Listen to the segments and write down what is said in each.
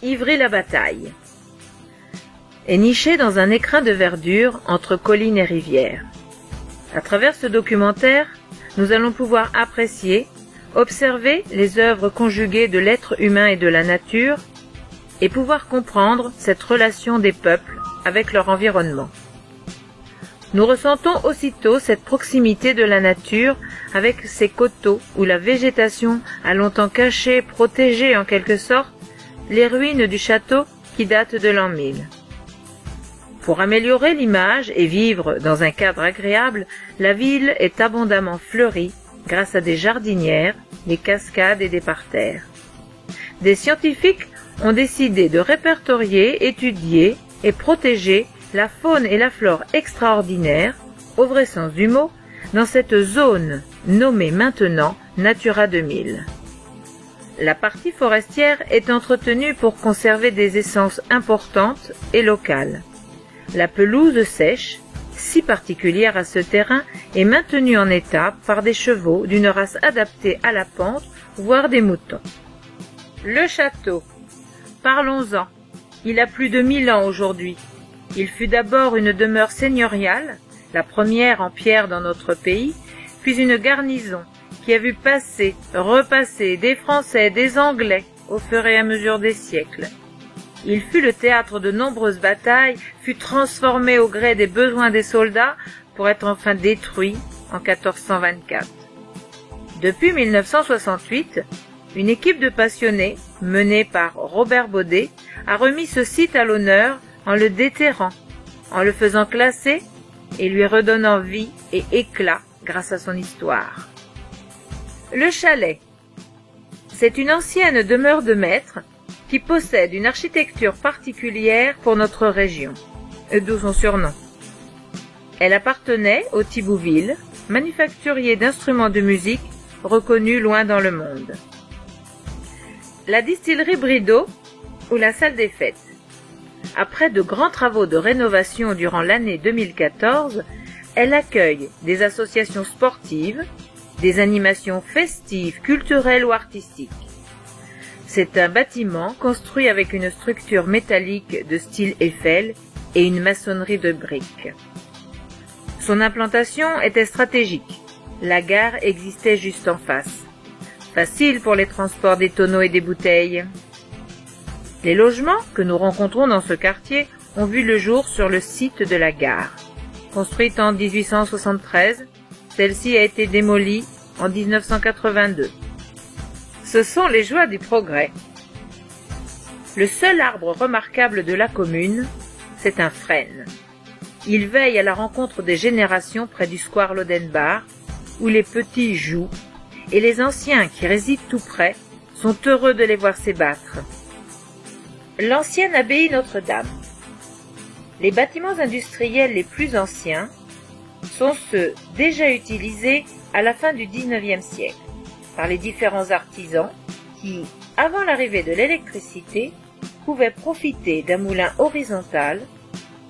Ivry-la-Bataille est niché dans un écrin de verdure entre collines et rivières. À travers ce documentaire, nous allons pouvoir apprécier, observer les œuvres conjuguées de l'être humain et de la nature et pouvoir comprendre cette relation des peuples avec leur environnement. Nous ressentons aussitôt cette proximité de la nature avec ces coteaux où la végétation a longtemps caché, protégé en quelque sorte, les ruines du château qui datent de l'an 1000. Pour améliorer l'image et vivre dans un cadre agréable, la ville est abondamment fleurie grâce à des jardinières, des cascades et des parterres. Des scientifiques ont décidé de répertorier, étudier et protéger la faune et la flore extraordinaires, au vrai sens du mot, dans cette zone nommée maintenant Natura 2000. La partie forestière est entretenue pour conserver des essences importantes et locales. La pelouse sèche, si particulière à ce terrain, est maintenue en état par des chevaux d'une race adaptée à la pente, voire des moutons. Le château. Parlons-en. Il a plus de 1000 ans aujourd'hui. Il fut d'abord une demeure seigneuriale, la première en pierre dans notre pays, puis une garnison qui a vu passer, repasser des Français, des Anglais au fur et à mesure des siècles. Il fut le théâtre de nombreuses batailles, fut transformé au gré des besoins des soldats pour être enfin détruit en 1424. Depuis 1968, une équipe de passionnés, menée par Robert Baudet, a remis ce site à l'honneur en le déterrant, en le faisant classer et lui redonnant vie et éclat grâce à son histoire. Le chalet. C'est une ancienne demeure de maître qui possède une architecture particulière pour notre région, d'où son surnom. Elle appartenait au Thibouville, manufacturier d'instruments de musique reconnu loin dans le monde. La distillerie Brideau ou la salle des fêtes. Après de grands travaux de rénovation durant l'année 2014, elle accueille des associations sportives, des animations festives, culturelles ou artistiques. C'est un bâtiment construit avec une structure métallique de style Eiffel et une maçonnerie de briques. Son implantation était stratégique. La gare existait juste en face. Facile pour les transports des tonneaux et des bouteilles. Les logements que nous rencontrons dans ce quartier ont vu le jour sur le site de la gare. Construite en 1873, celle-ci a été démolie en 1982. Ce sont les joies du progrès. Le seul arbre remarquable de la commune, c'est un frêne. Il veille à la rencontre des générations près du square Lodenbach, où les petits jouent, et les anciens qui résident tout près sont heureux de les voir s'ébattre. L'ancienne abbaye Notre-Dame. Les bâtiments industriels les plus anciens sont ceux déjà utilisés à la fin du XIXe siècle par les différents artisans qui, avant l'arrivée de l'électricité, pouvaient profiter d'un moulin horizontal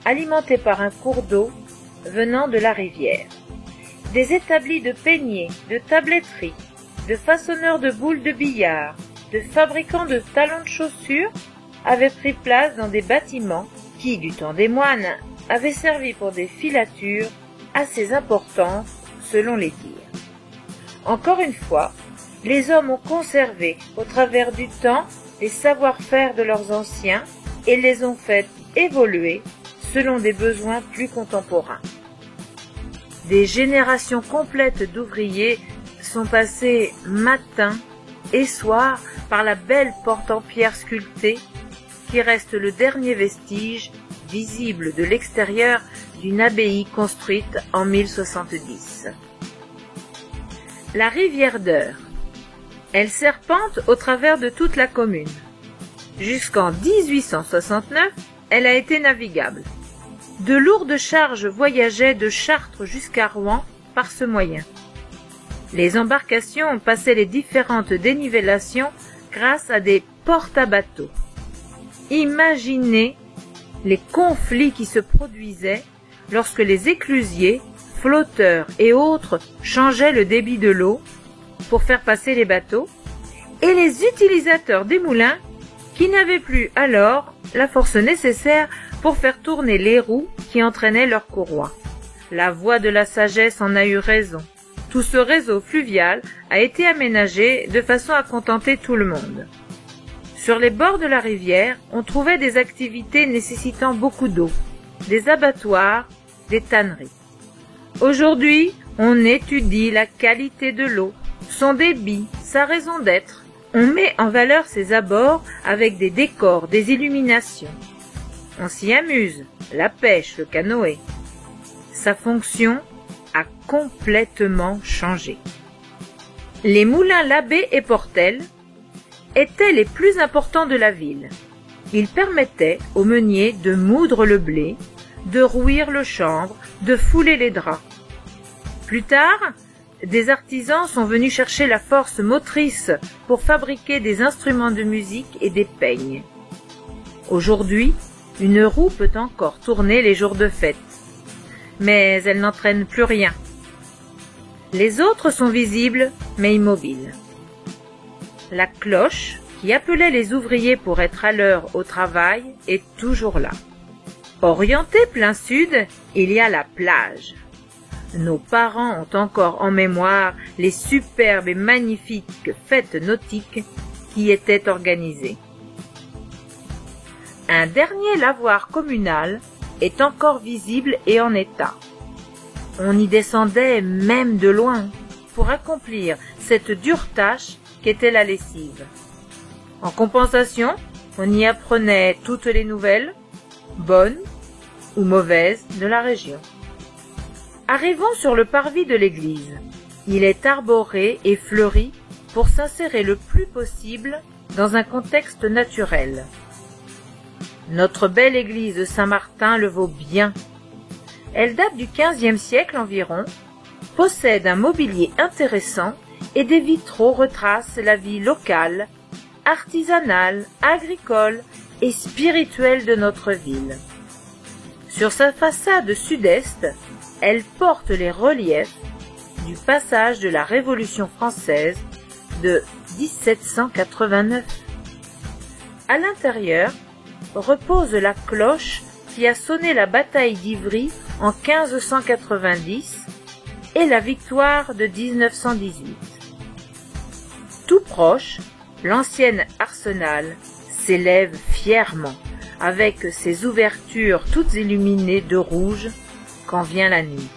alimenté par un cours d'eau venant de la rivière. Des établis de peigniers, de tabletterie, de façonneurs de boules de billard, de fabricants de talons de chaussures avaient pris place dans des bâtiments qui, du temps des moines, avaient servi pour des filatures assez importantes selon les dires. Encore une fois, les hommes ont conservé au travers du temps les savoir-faire de leurs anciens et les ont fait évoluer selon des besoins plus contemporains. Des générations complètes d'ouvriers sont passées matin et soir par la belle porte en pierre sculptée qui reste le dernier vestige visible de l'extérieur d'une abbaye construite en 1070. La rivière d'Eure. Elle serpente au travers de toute la commune. Jusqu'en 1869, elle a été navigable. De lourdes charges voyageaient de Chartres jusqu'à Rouen par ce moyen. Les embarcations passaient les différentes dénivellations grâce à des portes à bateaux. Imaginez les conflits qui se produisaient lorsque les éclusiers, flotteurs et autres changeaient le débit de l'eau pour faire passer les bateaux, et les utilisateurs des moulins qui n'avaient plus alors la force nécessaire pour faire tourner les roues qui entraînaient leurs courroies. La voix de la sagesse en a eu raison. Tout ce réseau fluvial a été aménagé de façon à contenter tout le monde. Sur les bords de la rivière, on trouvait des activités nécessitant beaucoup d'eau, des abattoirs, des tanneries. Aujourd'hui, on étudie la qualité de l'eau, son débit, sa raison d'être. On met en valeur ses abords avec des décors, des illuminations. On s'y amuse, la pêche, le canoë. Sa fonction a complètement changé. Les moulins Labbé et Portel étaient les plus importants de la ville. Ils permettaient aux meuniers de moudre le blé, de rouir le chanvre, de fouler les draps. Plus tard, des artisans sont venus chercher la force motrice pour fabriquer des instruments de musique et des peignes. Aujourd'hui, une roue peut encore tourner les jours de fête, mais elle n'entraîne plus rien. Les autres sont visibles, mais immobiles. La cloche, qui appelait les ouvriers pour être à l'heure au travail, est toujours là. Orienté plein sud, il y a la plage. Nos parents ont encore en mémoire les superbes et magnifiques fêtes nautiques qui y étaient organisées. Un dernier lavoir communal est encore visible et en état. On y descendait même de loin pour accomplir cette dure tâche qu'était la lessive. En compensation, on y apprenait toutes les nouvelles, bonnes ou mauvaises, de la région. Arrivons sur le parvis de l'église. Il est arboré et fleuri pour s'insérer le plus possible dans un contexte naturel. Notre belle église Saint-Martin le vaut bien. Elle date du XVe siècle environ, possède un mobilier intéressant et des vitraux retracent la vie locale, artisanale, agricole et spirituelle de notre ville. Sur sa façade sud-est, elle porte les reliefs du passage de la Révolution française de 1789. À l'intérieur repose la cloche qui a sonné la bataille d'Ivry en 1590 et la victoire de 1918. Tout proche, l'ancienne arsenal s'élève fièrement avec ses ouvertures toutes illuminées de rouge quand vient la nuit.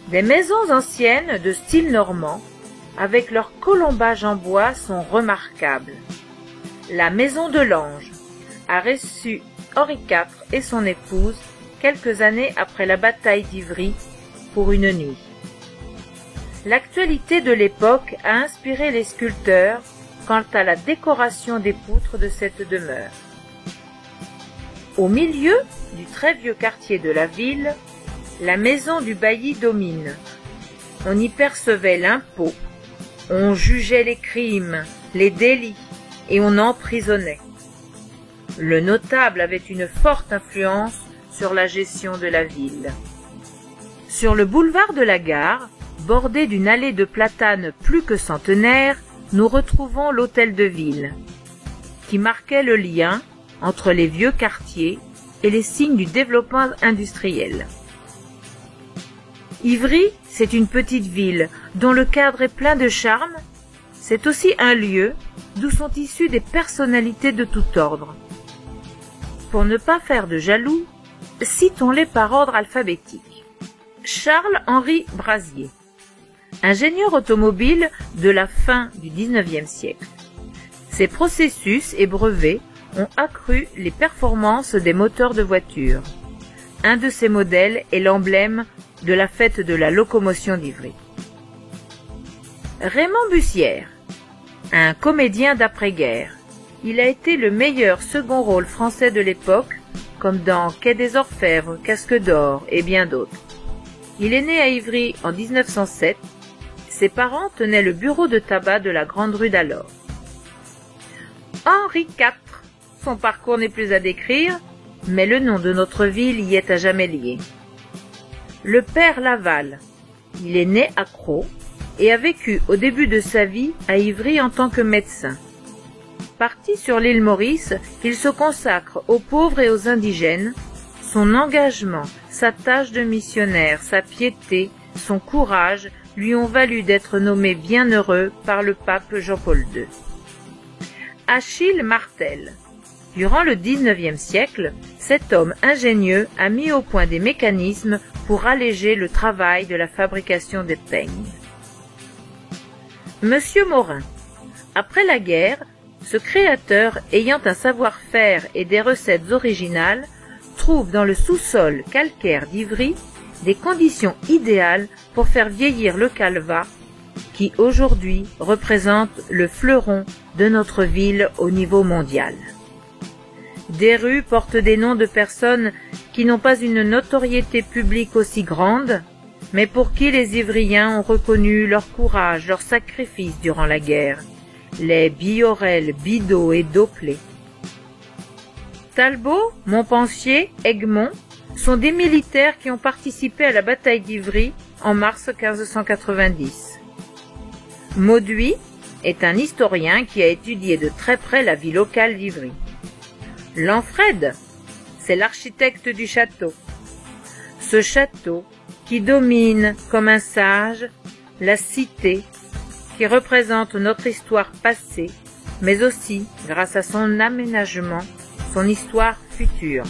Des maisons anciennes de style normand, avec leur colombage en bois, sont remarquables. La maison de l'Ange a reçu Henri IV et son épouse quelques années après la bataille d'Ivry pour une nuit. L'actualité de l'époque a inspiré les sculpteurs quant à la décoration des poutres de cette demeure. Au milieu du très vieux quartier de la ville, la maison du bailli domine. On y percevait l'impôt, on jugeait les crimes, les délits, et on emprisonnait. Le notable avait une forte influence sur la gestion de la ville. Sur le boulevard de la Gare, bordé d'une allée de platanes plus que centenaire, nous retrouvons l'hôtel de ville, qui marquait le lien entre les vieux quartiers et les signes du développement industriel. Ivry, c'est une petite ville dont le cadre est plein de charme. C'est aussi un lieu d'où sont issues des personnalités de tout ordre. Pour ne pas faire de jaloux, citons-les par ordre alphabétique. Charles-Henri Brasier, ingénieur automobile de la fin du XIXe siècle. Ses processus et brevets ont accru les performances des moteurs de voitures. Un de ces modèles est l'emblème de la fête de la locomotion d'Ivry. Raymond Bussière, un comédien d'après-guerre. Il a été le meilleur second rôle français de l'époque, comme dans Quai des Orfèvres, Casque d'Or et bien d'autres. Il est né à Ivry en 1907. Ses parents tenaient le bureau de tabac de la Grande Rue d'alors. Henri IV. Son parcours n'est plus à décrire, mais le nom de notre ville y est à jamais lié. Le père Laval. Il est né à Crau et a vécu au début de sa vie à Ivry en tant que médecin. Parti sur l'île Maurice, il se consacre aux pauvres et aux indigènes. Son engagement, sa tâche de missionnaire, sa piété, son courage lui ont valu d'être nommé bienheureux par le pape Jean-Paul II. Achille Martel. Durant le XIXe siècle, cet homme ingénieux a mis au point des mécanismes pour alléger le travail de la fabrication des peignes. Monsieur Morin. Après la guerre, ce créateur, ayant un savoir-faire et des recettes originales, trouve dans le sous-sol calcaire d'Ivry des conditions idéales pour faire vieillir le calva, qui aujourd'hui représente le fleuron de notre ville au niveau mondial. Des rues portent des noms de personnes qui n'ont pas une notoriété publique aussi grande, mais pour qui les Ivriens ont reconnu leur courage, leur sacrifice durant la guerre. Les Biorel, Bidault et Doplé. Talbot, Montpensier, Egmont sont des militaires qui ont participé à la bataille d'Ivry en mars 1590. Mauduit est un historien qui a étudié de très près la vie locale d'Ivry. Lanfred, c'est l'architecte du château. Ce château qui domine comme un sage la cité qui représente notre histoire passée, mais aussi, grâce à son aménagement, son histoire future.